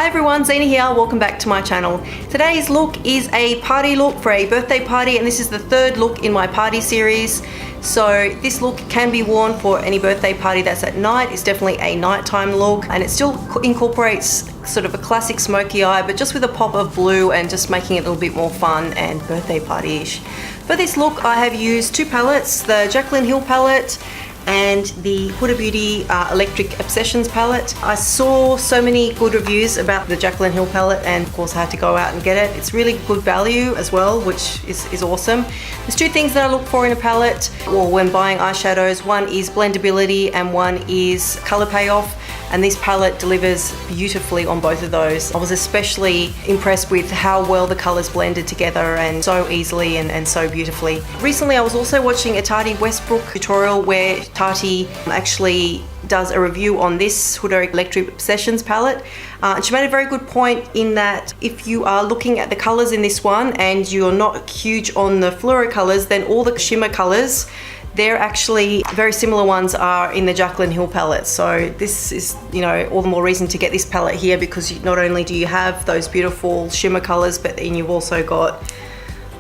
everyone, Zena here, welcome back to my channel. Today's look is a party look for a birthday party, and this is the third look in my party series. So this look can be worn for any birthday party that's at night. It's definitely a nighttime look, and it still incorporates sort of a classic smoky eye, but just with a pop of blue and just making it a little bit more fun and birthday party-ish. For this look, I have used two palettes, the Jaclyn Hill palette and the Huda Beauty Electric Obsessions palette. I saw so many good reviews about the Jaclyn Hill palette, and of course I had to go out and get it. It's really good value as well, which is awesome. There's two things that I look for in a palette, or when buying eyeshadows. One is blendability and one is color payoff. And this palette delivers beautifully on both of those. I was especially impressed with how well the colors blended together and so easily and so beautifully. Recently I was also watching a Tati Westbrook tutorial where Tati actually does a review on this Huda Electric Obsessions palette. And she made a very good point in that if you are looking at the colors in this one and you're not huge on the fluoro colors, then all the shimmer colors, they're actually very similar ones are in the Jaclyn Hill palette. So this is, you know, all the more reason to get this palette here, because not only do you have those beautiful shimmer colors, but then you've also got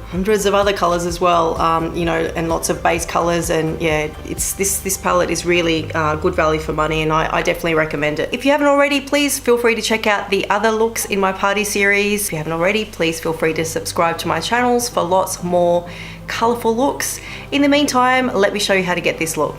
hundreds of other colors as well, you know, and lots of base colors. And yeah, this palette is really good value for money, and I definitely recommend it. If you haven't already, please feel free to check out the other looks in my party series. If you haven't already, please feel free to subscribe to my channels for lots more colorful looks. In the meantime, let me show you how to get this look.